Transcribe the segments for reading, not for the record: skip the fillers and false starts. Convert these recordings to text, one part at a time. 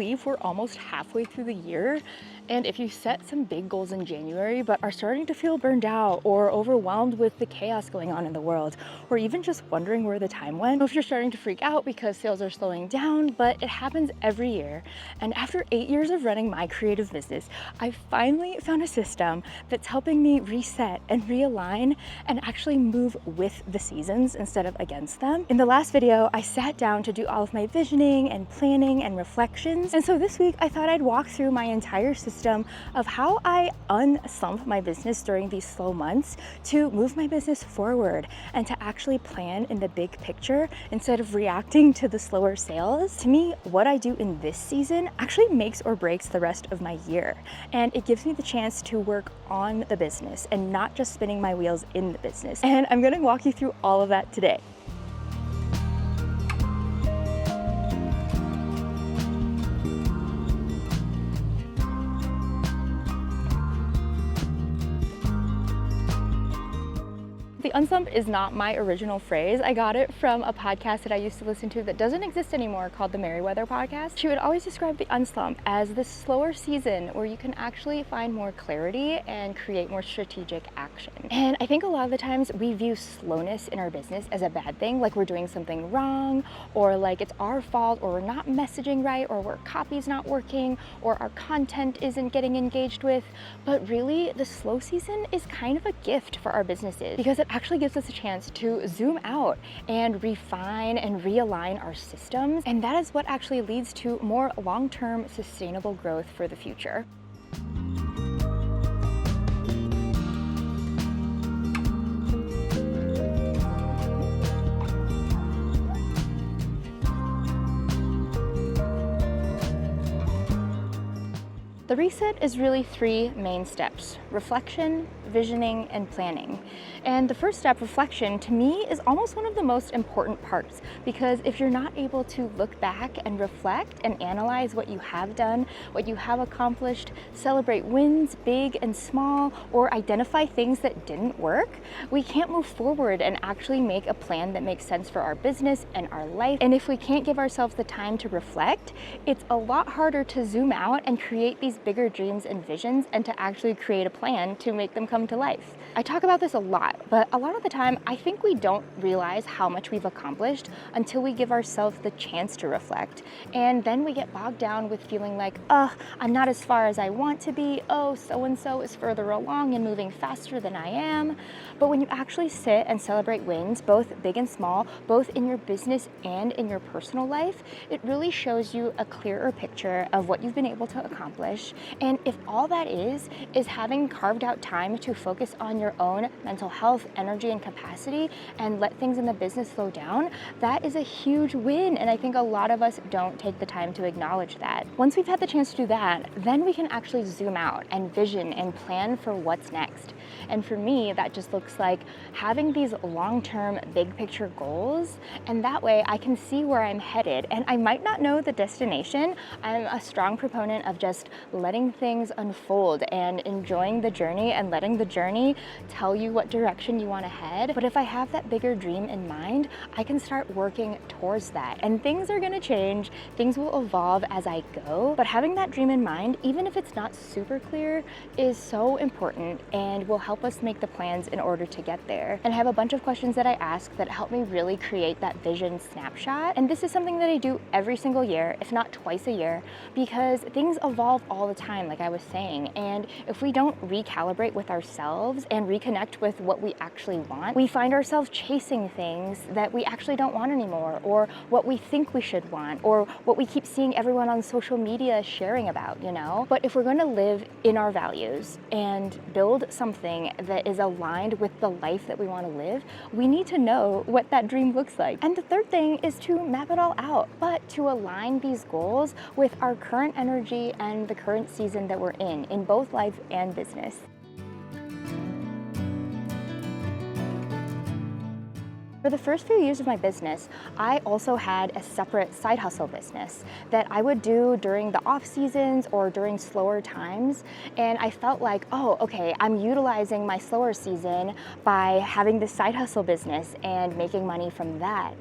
believe we're almost halfway through the year? And if you set some big goals in January but are starting to feel burned out or overwhelmed with the chaos going on in the world, or even just wondering where the time went, or if you're starting to freak out because sales are slowing down, but it happens every year. And after 8 years of running my creative business, I finally found a system that's helping me reset and realign and actually move with the seasons instead of against them. In the last video, I sat down to do all of my visioning and planning and reflections. And so this week, I thought I'd walk through my entire system of how I unslump my business during these slow months to move my business forward and to actually plan in the big picture instead of reacting to the slower sales. To me, what I do in this season actually makes or breaks the rest of my year. And it gives me the chance to work on the business and not just spinning my wheels in the business. And I'm gonna walk you through all of that today. The unslump is not my original phrase. I got it from a podcast that I used to listen to that doesn't exist anymore called the Merriweather podcast. She would always describe the unslump as the slower season where you can actually find more clarity and create more strategic action. And I think a lot of the times we view slowness in our business as a bad thing, like we're doing something wrong, or like it's our fault, or we're not messaging right, or our copy's not working, or our content isn't getting engaged with. But really, the slow season is kind of a gift for our businesses because it actually gives us a chance to zoom out and refine and realign our systems. And that is what actually leads to more long-term sustainable growth for the future. The reset is really 3 main steps: reflection, visioning, and planning. And the first step, reflection, to me is almost one of the most important parts, because if you're not able to look back and reflect and analyze what you have done, what you have accomplished, celebrate wins, big and small, or identify things that didn't work, we can't move forward and actually make a plan that makes sense for our business and our life. And if we can't give ourselves the time to reflect, it's a lot harder to zoom out and create these bigger dreams and visions and to actually create a plan to make them come to life. I talk about this a lot, but a lot of the time I think we don't realize how much we've accomplished until we give ourselves the chance to reflect. And then we get bogged down with feeling like, I'm not as far as I want to be. Oh, so-and-so is further along and moving faster than I am. But when you actually sit and celebrate wins, both big and small, both in your business and in your personal life, it really shows you a clearer picture of what you've been able to accomplish. And if all that is having carved out time to focus on your own mental health, energy, and capacity and let things in the business slow down, that is a huge win. And I think a lot of us don't take the time to acknowledge that. Once we've had the chance to do that, then we can actually zoom out and vision and plan for what's next. And for me, that just looks like having these long-term big picture goals. And that way I can see where I'm headed. And I might not know the destination. I'm a strong proponent of just letting things unfold and enjoying the journey and letting the journey tell you what direction you want to head. But if I have that bigger dream in mind, I can start working towards that. And things are going to change. Things will evolve as I go. But having that dream in mind, even if it's not super clear, is so important and will help us make the plans in order to get there. And I have a bunch of questions that I ask that help me really create that vision snapshot. And this is something that I do every single year, if not twice a year, because things evolve all the time, like I was saying. And if we don't recalibrate with ourselves and reconnect with what we actually want, we find ourselves chasing things that we actually don't want anymore, or what we think we should want, or what we keep seeing everyone on social media sharing about, you know? But if we're going to live in our values and build something that is aligned with the life that we want to live, we need to know what that dream looks like. And the third thing is to map it all out, but to align these goals with our current energy and the current season that we're in both life and business. For the first few years of my business, I also had a separate side hustle business that I would do during the off seasons or during slower times. And I felt like, oh, okay, I'm utilizing my slower season by having this side hustle business and making money from that.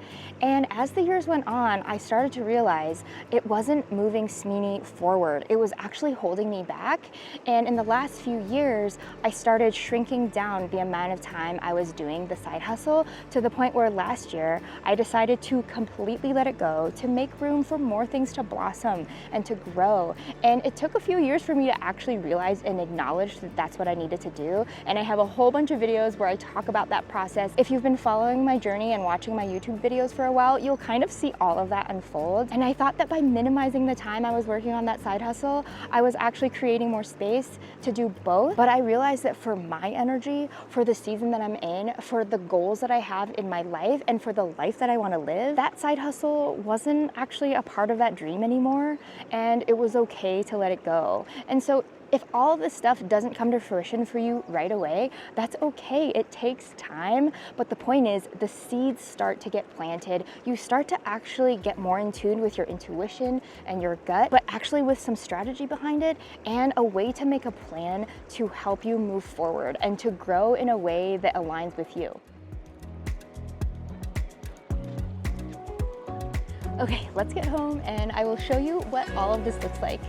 And as the years went on, I started to realize it wasn't moving Smee forward. It was actually holding me back. And in the last few years, I started shrinking down the amount of time I was doing the side hustle to the point where last year I decided to completely let it go to make room for more things to blossom and to grow. And it took a few years for me to actually realize and acknowledge that that's what I needed to do. And I have a whole bunch of videos where I talk about that process. If you've been following my journey and watching my YouTube videos for a while, you'll kind of see all of that unfold. And I thought that by minimizing the time I was working on that side hustle, I was actually creating more space to do both. But I realized that for my energy, for the season that I'm in, for the goals that I have in my life, and for the life that I want to live, that side hustle wasn't actually a part of that dream anymore, and it was okay to let it go. And so if all of this stuff doesn't come to fruition for you right away, that's okay. It takes time, but the point is the seeds start to get planted. You start to actually get more in tune with your intuition and your gut, but actually with some strategy behind it and a way to make a plan to help you move forward and to grow in a way that aligns with you. Okay, let's get home and I will show you what all of this looks like.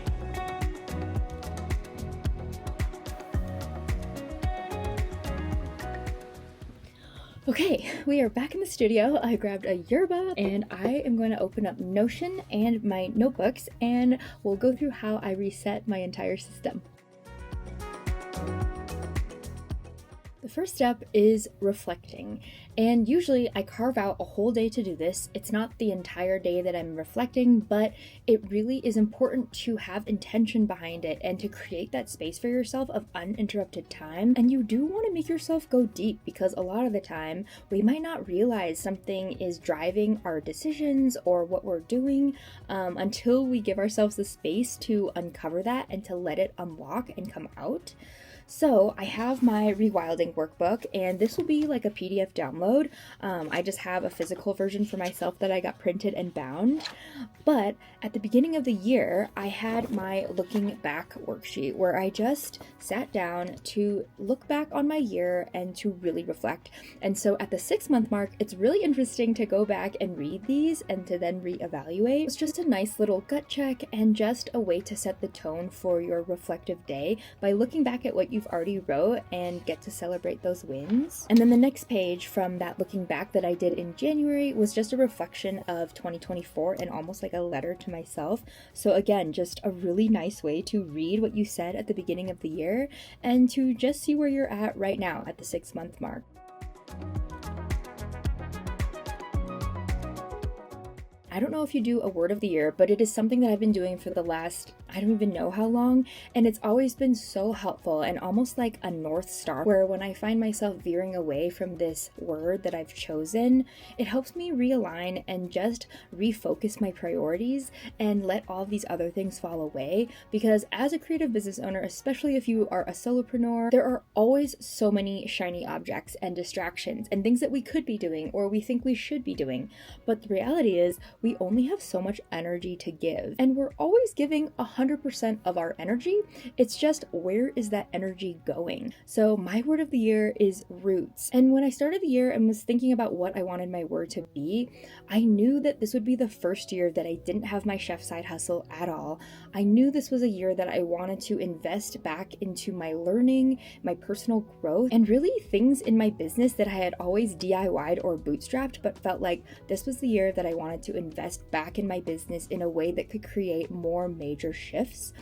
Okay, we are back in the studio. I grabbed a yerba and I am going to open up Notion and my notebooks and we'll go through how I reset my entire system. The first step is reflecting, and usually I carve out a whole day to do this. It's not the entire day that I'm reflecting, but it really is important to have intention behind it and to create that space for yourself of uninterrupted time. And you do want to make yourself go deep because a lot of the time we might not realize something is driving our decisions or what we're doing until we give ourselves the space to uncover that and to let it unlock and come out. So I have my rewilding workbook, and this will be like a PDF download. I just have a physical version for myself that I got printed and bound. But at the beginning of the year, I had my looking back worksheet where I just sat down to look back on my year and to really reflect. And so at the 6-month mark, it's really interesting to go back and read these and to then reevaluate. It's just a nice little gut check and just a way to set the tone for your reflective day by looking back at what you've already wrote and get to celebrate those wins. And then the next page from that looking back that I did in January was just a reflection of 2024 and almost like a letter to myself. So again, just a really nice way to read what you said at the beginning of the year and to just see where you're at right now at the 6-month mark. I don't know if you do a word of the year, but it is something that I've been doing for the last, I don't even know how long, and it's always been so helpful and almost like a North Star, where when I find myself veering away from this word that I've chosen, it helps me realign and just refocus my priorities and let all these other things fall away. Because as a creative business owner, especially if you are a solopreneur, there are always so many shiny objects and distractions and things that we could be doing or we think we should be doing. But the reality is, we only have so much energy to give, and we're always giving 100% of our energy. It's just, where is that energy going? So my word of the year is roots. And when I started the year and was thinking about what I wanted my word to be, I knew that this would be the first year that I didn't have my chef side hustle at all. I knew this was a year that I wanted to invest back into my learning, my personal growth, and really things in my business that I had always DIY'd or bootstrapped, but felt like this was the year that I wanted to invest back in my business in a way that could create more major shifts.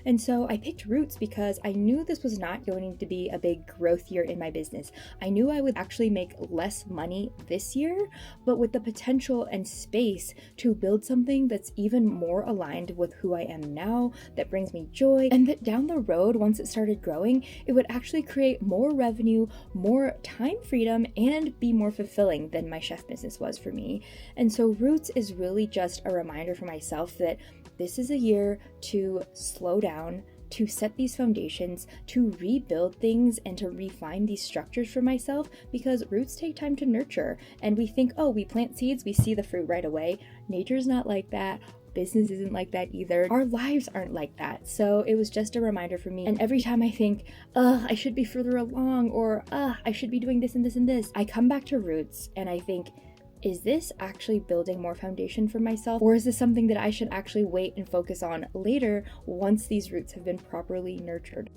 And so I picked roots because I knew this was not going to be a big growth year in my business. I knew I would actually make less money this year, but with the potential and space to build something that's even more aligned with who I am now, that brings me joy, and that down the road, once it started growing, it would actually create more revenue, more time freedom, and be more fulfilling than my chef business was for me. And so roots is really just a reminder for myself that this is a year to slow down, to set these foundations, to rebuild things and to refine these structures for myself, because roots take time to nurture. And we think, oh, we plant seeds, we see the fruit right away. Nature's not like that. Business isn't like that either. Our lives aren't like that. So it was just a reminder for me. And every time I think, I should be further along, or I should be doing this and this and this, I come back to roots and I think, is this actually building more foundation for myself? Or is this something that I should actually wait and focus on later once these roots have been properly nurtured?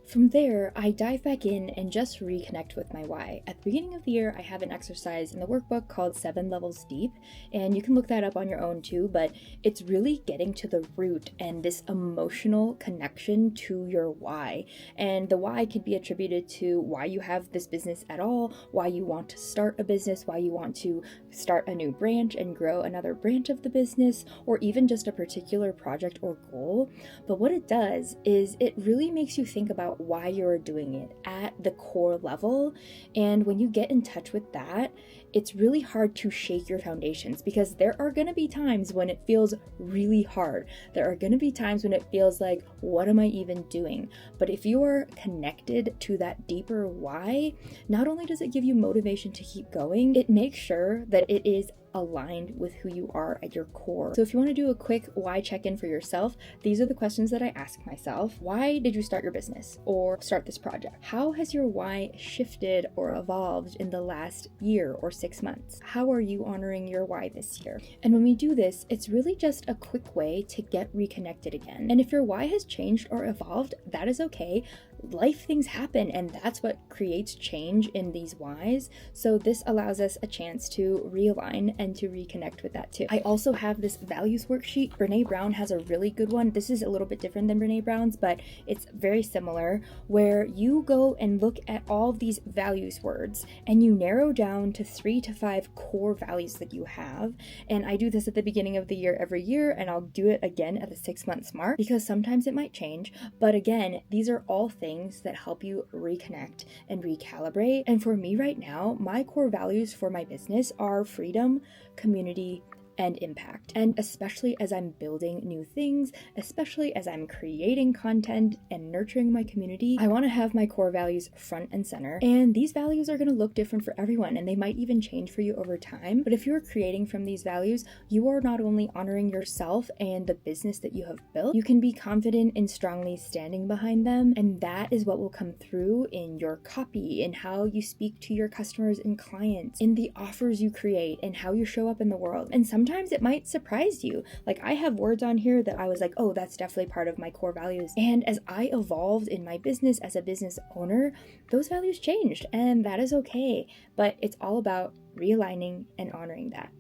From there, I dive back in and just reconnect with my why. At the beginning of the year, I have an exercise in the workbook called 7 Levels Deep, and you can look that up on your own too, but it's really getting to the root and this emotional connection to your why. And the why can be attributed to why you have this business at all, why you want to start a business, why you want to start a new branch and grow another branch of the business, or even just a particular project or goal. But what it does is it really makes you think about why you're doing it at the core level. And when you get in touch with that, it's really hard to shake your foundations, because there are going to be times when it feels really hard. There are going to be times when it feels like, what am I even doing? But if you are connected to that deeper why, not only does it give you motivation to keep going, it makes sure that it is aligned with who you are at your core. So if you want to do a quick why check-in for yourself, these are the questions that I ask myself. Why did you start your business or start this project? How has your why shifted or evolved in the last year or 6 months? How are you honoring your why this year? And when we do this, it's really just a quick way to get reconnected again. And if your why has changed or evolved, that is okay. Life things happen, and that's what creates change in these whys. So this allows us a chance to realign and to reconnect with that too. I also have this values worksheet. Brene Brown has a really good one. This is a little bit different than Brene Brown's, but it's very similar, where you go and look at all of these values words and you narrow down to 3 to 5 core values that you have. And I do this at the beginning of the year every year, and I'll do it again at the 6 months mark, because sometimes it might change. But again, these are all things that help you reconnect and recalibrate. And for me right now, my core values for my business are freedom, community, and impact. And especially as I'm building new things, especially as I'm creating content and nurturing my community, I want to have my core values front and center. And these values are going to look different for everyone, and they might even change for you over time. But if you're creating from these values, you are not only honoring yourself and the business that you have built, you can be confident in strongly standing behind them. And that is what will come through in your copy, in how you speak to your customers and clients, in the offers you create, and how you show up in the world. And sometimes it might surprise you. Like, I have words on here that I was like, oh, that's definitely part of my core values. And as I evolved in my business as a business owner, those values changed, and that is okay. But it's all about realigning and honoring that.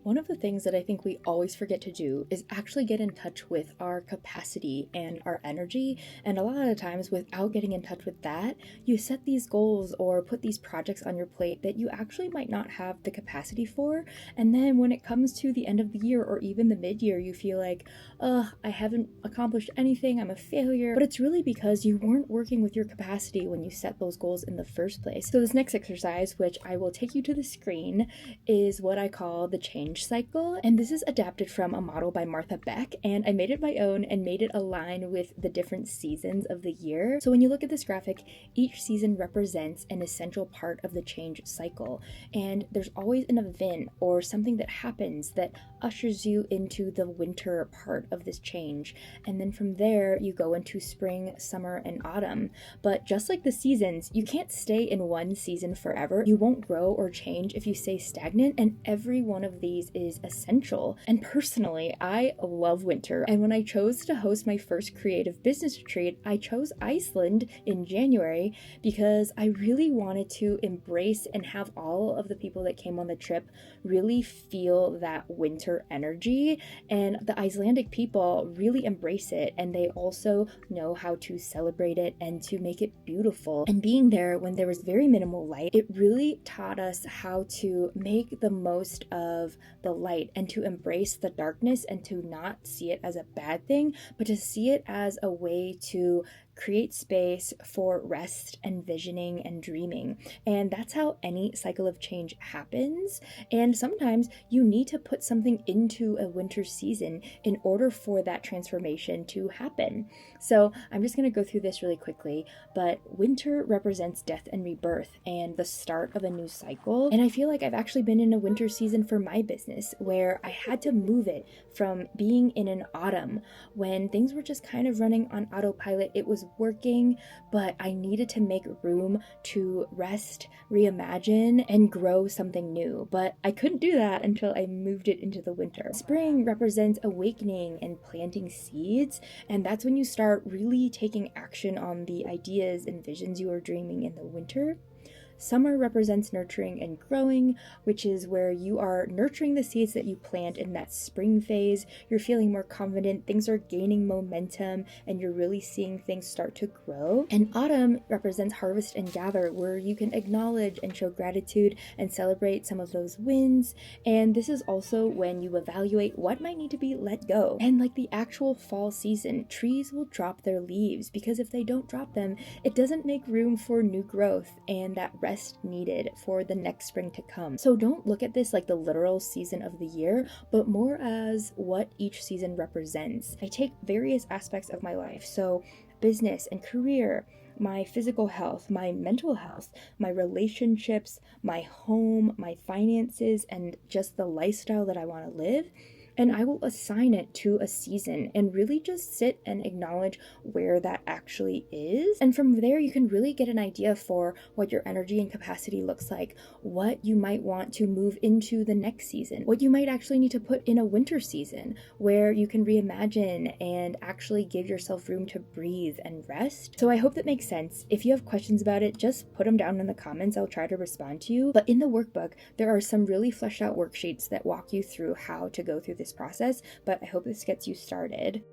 One of the things that I think we always forget to do is actually get in touch with our capacity and our energy. And a lot of the times, without getting in touch with that, you set these goals or put these projects on your plate that you actually might not have the capacity for. And then when it comes to the end of the year or even the mid-year, you feel like, I haven't accomplished anything, I'm a failure. But it's really because you weren't working with your capacity when you set those goals in the first place. So this next exercise, which I will take you to the screen, is what I call the change cycle. And this is adapted from a model by Martha Beck, and I made it my own and made it align with the different seasons of the year. So when you look at this graphic, each season represents an essential part of the change cycle, and there's always an event or something that happens that ushers you into the winter part of this change. And then from there you go into spring, summer, and autumn. But just like the seasons, you can't stay in one season forever. You won't grow or change if you stay stagnant, and every one of these is essential. And personally, I love winter. And when I chose to host my first creative business retreat, I chose Iceland in January because I really wanted to embrace and have all of the people that came on the trip really feel that winter energy. And the Icelandic people really embrace it, and they also know how to celebrate it and to make it beautiful. And being there when there was very minimal light, it really taught us how to make the most of the light and to embrace the darkness and to not see it as a bad thing, but to see it as a way to create space for rest and visioning and dreaming. And that's how any cycle of change happens. And sometimes you need to put something into a winter season in order for that transformation to happen. So I'm just going to go through this really quickly, but winter represents death and rebirth and the start of a new cycle. And I feel like I've actually been in a winter season for my business where I had to move it from being in an autumn when things were just kind of running on autopilot. It was working, but I needed to make room to rest, reimagine, and grow something new. But I couldn't do that until I moved it into the winter. Spring represents awakening and planting seeds, and that's when you start really taking action on the ideas and visions you were dreaming in the winter. Summer represents nurturing and growing, which is where you are nurturing the seeds that you plant in that spring phase. You're feeling more confident, things are gaining momentum, and you're really seeing things start to grow. And autumn represents harvest and gather, where you can acknowledge and show gratitude and celebrate some of those wins. And this is also when you evaluate what might need to be let go. And like the actual fall season, trees will drop their leaves, because if they don't drop them, it doesn't make room for new growth and that rest needed for the next spring to come. So don't look at this like the literal season of the year, but more as what each season represents. I take various aspects of my life, so business and career, my physical health, my mental health, my relationships, my home, my finances, and just the lifestyle that I want to live. And I will assign it to a season and really just sit and acknowledge where that actually is. And from there, you can really get an idea for what your energy and capacity looks like, what you might want to move into the next season, what you might actually need to put in a winter season where you can reimagine and actually give yourself room to breathe and rest. So I hope that makes sense. If you have questions about it, just put them down in the comments. I'll try to respond to you. But in the workbook, there are some really fleshed out worksheets that walk you through how to go through this process, but I hope this gets you started.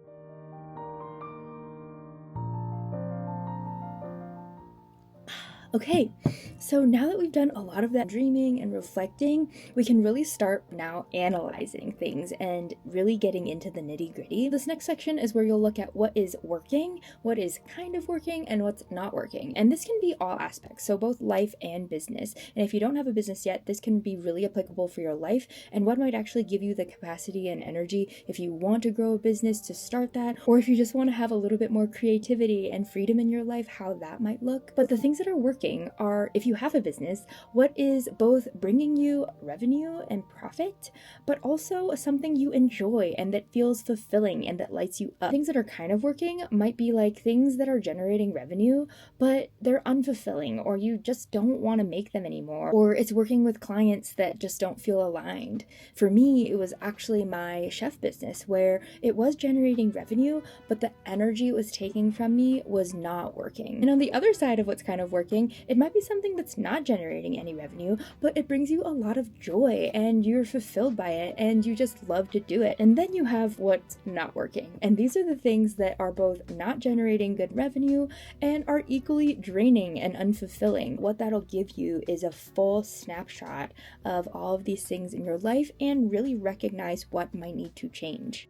Okay, so now that we've done a lot of that dreaming and reflecting, we can really start now analyzing things and really getting into the nitty-gritty. This next section is where you'll look at what is working, what is kind of working, and what's not working. And this can be all aspects, so both life and business. And if you don't have a business yet, this can be really applicable for your life and what might actually give you the capacity and energy if you want to grow a business to start that, or if you just want to have a little bit more creativity and freedom in your life, how that might look. But the things that are working are, if you have a business, what is both bringing you revenue and profit, but also something you enjoy and that feels fulfilling and that lights you up. Things that are kind of working might be like things that are generating revenue, but they're unfulfilling, or you just don't want to make them anymore, or it's working with clients that just don't feel aligned. For me, it was actually my chef business where it was generating revenue, but the energy it was taking from me was not working. And on the other side of what's kind of working, it might be something that's not generating any revenue, but it brings you a lot of joy and you're fulfilled by it and you just love to do it. And then you have what's not working. And these are the things that are both not generating good revenue and are equally draining and unfulfilling. What that'll give you is a full snapshot of all of these things in your life and really recognize what might need to change.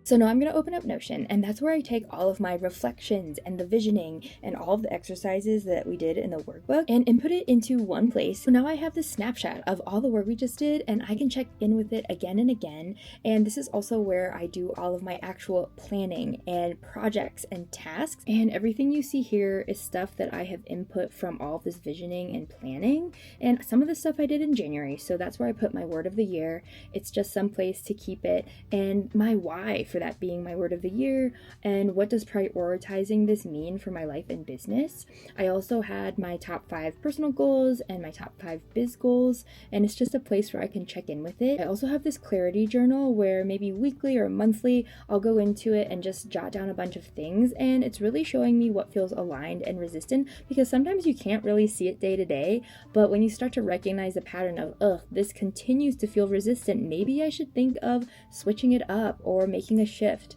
So now I'm going to open up Notion, and that's where I take all of my reflections and the visioning and all of the exercises that we did in the workbook and input it into one place. So now I have this snapshot of all the work we just did, and I can check in with it again and again. And this is also where I do all of my actual planning and projects and tasks. And everything you see here is stuff that I have input from all of this visioning and planning. And some of the stuff I did in January, so that's where I put my word of the year. It's just some place to keep it, and my why for that being my word of the year, and what does prioritizing this mean for my life and business. I also had my top 5 personal goals and my top 5 biz goals, and it's just a place where I can check in with it. I also have this clarity journal where maybe weekly or monthly I'll go into it and just jot down a bunch of things, and it's really showing me what feels aligned and resistant, because sometimes you can't really see it day to day, but when you start to recognize the pattern of, this continues to feel resistant, maybe I should think of switching it up or making a shift.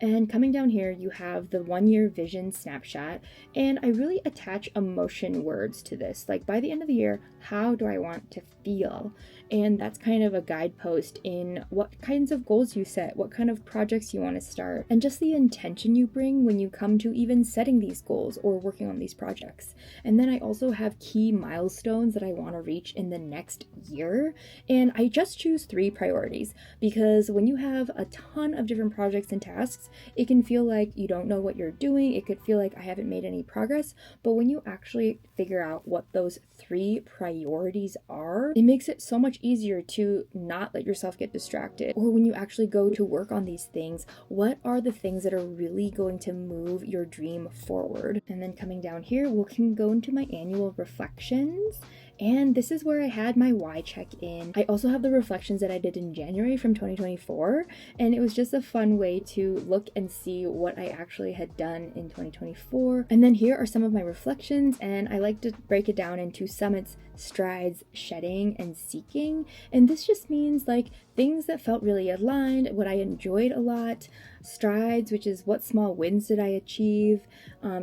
And coming down here, you have the 1 year vision snapshot, and I really attach emotion words to this. Like by the end of the year, how do I want to feel? And that's kind of a guidepost in what kinds of goals you set, what kind of projects you want to start, and just the intention you bring when you come to even setting these goals or working on these projects. And then I also have key milestones that I want to reach in the next year. And I just choose 3 priorities because when you have a ton of different projects and tasks, it can feel like you don't know what you're doing. It could feel like I haven't made any progress. But when you actually figure out what those 3 priorities are, it makes it so much easier to not let yourself get distracted. Or when you actually go to work on these things, what are the things that are really going to move your dream forward? And then coming down here, we can go into my annual reflections. And this is where I had my why check-in. I also have the reflections that I did in January from 2024, and it was just a fun way to look and see what I actually had done in 2024. And then here are some of my reflections, and I like to break it down into summits, strides, shedding, and seeking. And this just means like things that felt really aligned, what I enjoyed a lot, strides, which is what small wins did I achieve,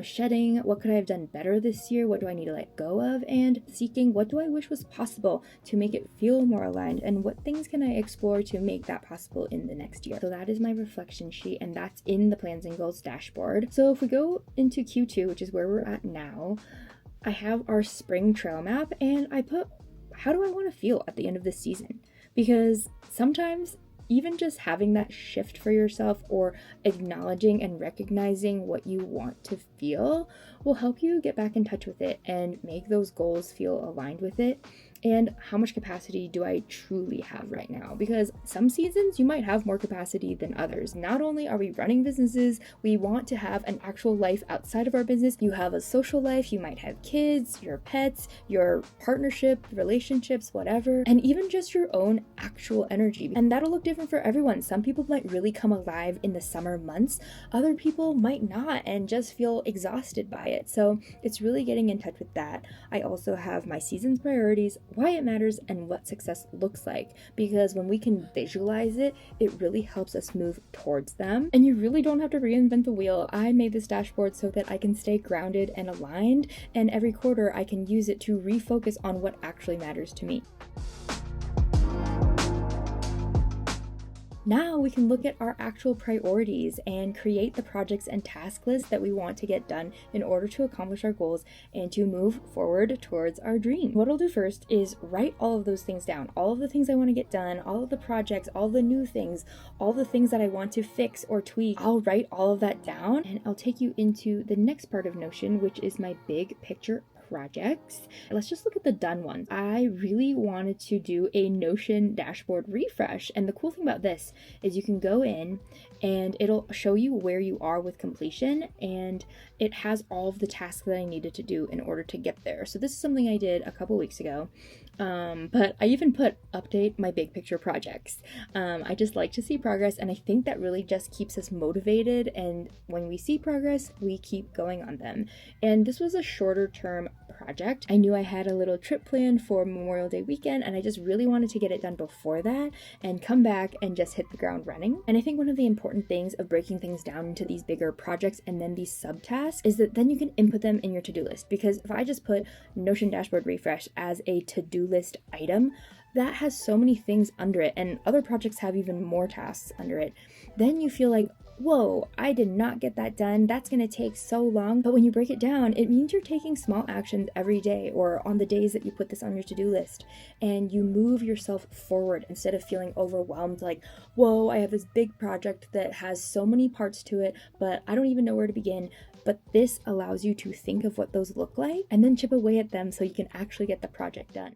shedding, what could I have done better this year, what do I need to let go of, and seeking, what do I wish was possible to make it feel more aligned, and what things can I explore to make that possible in the next year. So that is my reflection sheet, and that's in the plans and goals dashboard. So if we go into Q2, which is where we're at now, I have our spring trail map, and I put, how do I want to feel at the end of this season? Because sometimes even just having that shift for yourself or acknowledging and recognizing what you want to feel will help you get back in touch with it and make those goals feel aligned with it. And how much capacity do I truly have right now? Because some seasons you might have more capacity than others. Not only are we running businesses, we want to have an actual life outside of our business. You have a social life, you might have kids, your pets, your partnership, relationships, whatever, and even just your own actual energy. And that'll look different for everyone. Some people might really come alive in the summer months. Other people might not and just feel exhausted by it. So it's really getting in touch with that. I also have my season's priorities, why it matters, and what success looks like, because when we can visualize it, it really helps us move towards them. And you really don't have to reinvent the wheel. I made this dashboard so that I can stay grounded and aligned, and every quarter I can use it to refocus on what actually matters to me. Now we can look at our actual priorities and create the projects and task lists that we want to get done in order to accomplish our goals and to move forward towards our dream. What I'll do first is write all of those things down, all of the things I want to get done, all of the projects, all the new things, all the things that I want to fix or tweak. I'll write all of that down, and I'll take you into the next part of Notion, which is my big picture projects. Let's just look at the done ones. I really wanted to do a Notion dashboard refresh, and the cool thing about this is you can go in and it'll show you where you are with completion, and it has all of the tasks that I needed to do in order to get there. So this is something I did a couple weeks ago, but I even put update my big picture projects. I just like to see progress, and I think that really just keeps us motivated, and when we see progress, we keep going on them. And this was a shorter term project. I knew I had a little trip planned for Memorial Day weekend, and I just really wanted to get it done before that and come back and just hit the ground running. And I think one of the important things of breaking things down into these bigger projects and then these subtasks is that then you can input them in your to-do list. Because if I just put Notion dashboard refresh as a to-do list item, that has so many things under it, and other projects have even more tasks under it. Then you feel like, whoa, I did not get that done. That's going to take so long. But when you break it down, it means you're taking small actions every day or on the days that you put this on your to-do list, and you move yourself forward instead of feeling overwhelmed like, whoa, I have this big project that has so many parts to it, but I don't even know where to begin. But this allows you to think of what those look like and then chip away at them so you can actually get the project done.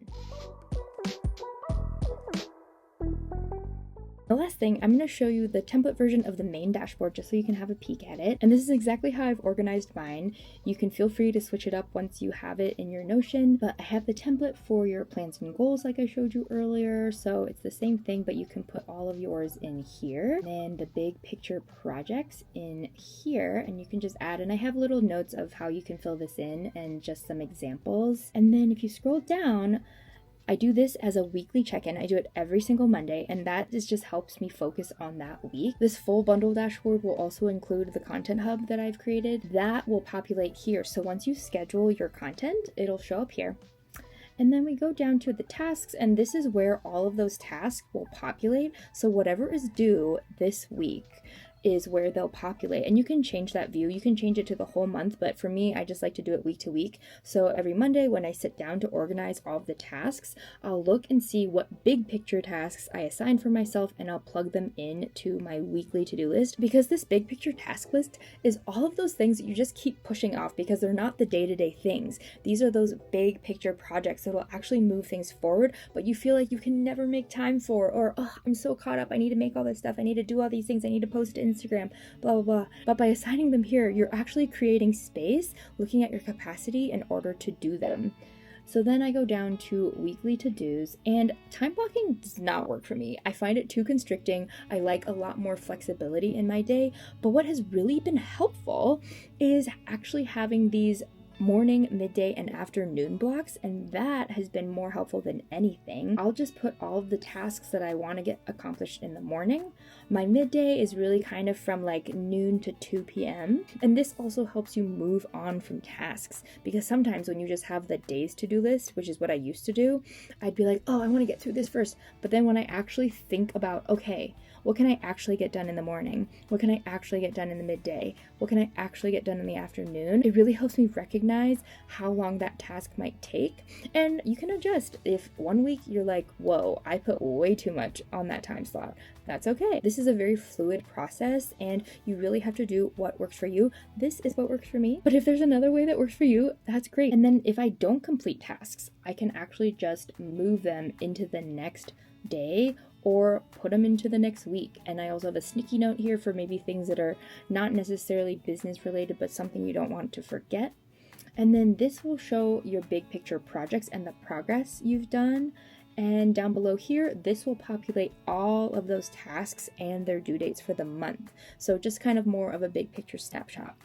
The last thing, I'm going to show you the template version of the main dashboard just so you can have a peek at it. And this is exactly how I've organized mine. You can feel free to switch it up once you have it in your Notion, but I have the template for your plans and goals like I showed you earlier. So it's the same thing, but you can put all of yours in here. And then the big picture projects in here, and you can just add, and I have little notes of how you can fill this in and just some examples. And then if you scroll down, I do this as a weekly check-in. I do it every single Monday, and that just helps me focus on that week. This full bundle dashboard will also include the content hub that I've created. That will populate here. So once you schedule your content, it'll show up here. And then we go down to the tasks, and this is where all of those tasks will populate. So whatever is due this week is where they'll populate, and you can change that view. You can change it to the whole month, but for me, I just like to do it week to week. So every Monday when I sit down to organize all of the tasks, I'll look and see what big picture tasks I assign for myself, and I'll plug them in to my weekly to-do list, because this big picture task list is all of those things that you just keep pushing off because they're not the day-to-day things. These are those big picture projects that will actually move things forward, but you feel like you can never make time for, or, oh, I'm so caught up, I need to make all this stuff, I need to do all these things, I need to post to Instagram, blah, blah, blah. But by assigning them here, you're actually creating space, looking at your capacity in order to do them. So then I go down to weekly to-dos, and time blocking does not work for me. I find it too constricting. I like a lot more flexibility in my day, but what has really been helpful is actually having these morning, midday, and afternoon blocks, and that has been more helpful than anything. I'll just put all of the tasks that I want to get accomplished in the morning. My midday is really kind of from like noon to 2 p.m. And this also helps you move on from tasks, because sometimes when you just have the day's to-do list, which is what I used to do, I'd be like, oh, I want to get through this first. But then when I actually think about, okay, what can I actually get done in the morning? What can I actually get done in the midday? What can I actually get done in the afternoon? It really helps me recognize how long that task might take. And you can adjust. If one week you're like, whoa, I put way too much on that time slot, that's okay. This is a very fluid process, and you really have to do what works for you. This is what works for me. But if there's another way that works for you, that's great. And then if I don't complete tasks, I can actually just move them into the next day or put them into the next week. And I also have a sticky note here for maybe things that are not necessarily business related, but something you don't want to forget. And then this will show your big picture projects and the progress you've done. And down below here, this will populate all of those tasks and their due dates for the month. So just kind of more of a big picture snapshot.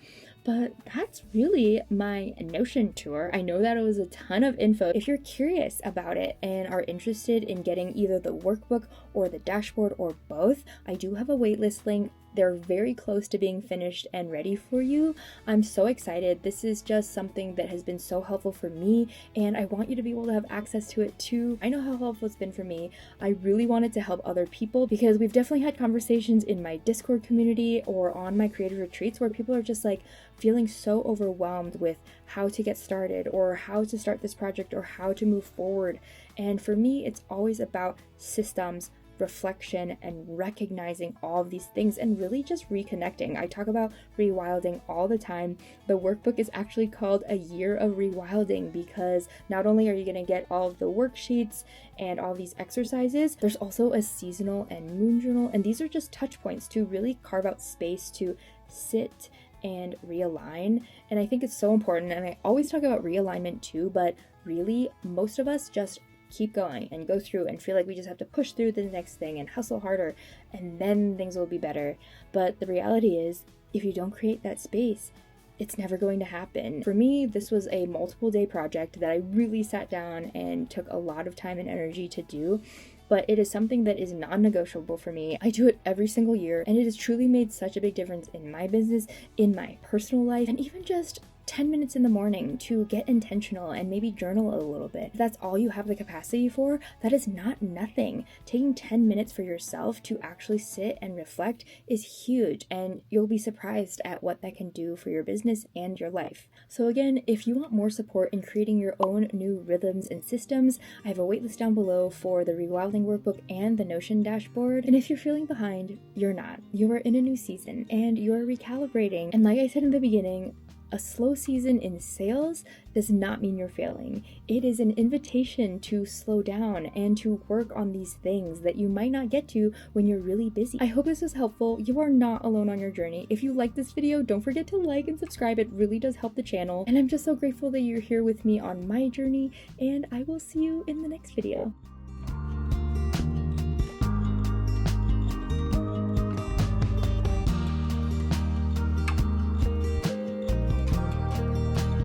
But that's really my Notion tour. I know that it was a ton of info. If you're curious about it and are interested in getting either the workbook or the dashboard or both, I do have a waitlist link. They're very close to being finished and ready for you. I'm so excited. This is just something that has been so helpful for me, and I want you to be able to have access to it too. I know how helpful it's been for me. I really wanted to help other people, because we've definitely had conversations in my Discord community or on my creative retreats where people are just like feeling so overwhelmed with how to get started or how to start this project or how to move forward. And for me, it's always about systems, reflection, and recognizing all of these things and really just reconnecting. I talk about rewilding all the time. The workbook is actually called A Year of Rewilding, because not only are you going to get all of the worksheets and all these exercises, there's also a seasonal and moon journal, and these are just touch points to really carve out space to sit and realign. And I think it's so important, and I always talk about realignment too, but really most of us just keep going and go through and feel like we just have to push through the next thing and hustle harder and then things will be better. But the reality is, if you don't create that space, it's never going to happen. For me, this was a multiple day project that I really sat down and took a lot of time and energy to do. But it is something that is non-negotiable for me. I do it every single year, and it has truly made such a big difference in my business, in my personal life, and even just 10 minutes in the morning to get intentional and maybe journal a little bit. If that's all you have the capacity for, that is not nothing. Taking 10 minutes for yourself to actually sit and reflect is huge, and you'll be surprised at what that can do for your business and your life. So again, if you want more support in creating your own new rhythms and systems, I have a waitlist down below for the Rewilding Workbook and the Notion dashboard. And if you're feeling behind, you're not. You are in a new season and you're recalibrating. And like I said in the beginning, a slow season in sales does not mean you're failing. It is an invitation to slow down and to work on these things that you might not get to when you're really busy. I hope this was helpful. You are not alone on your journey. If you like this video, don't forget to like and subscribe. It really does help the channel. And I'm just so grateful that you're here with me on my journey, and I will see you in the next video.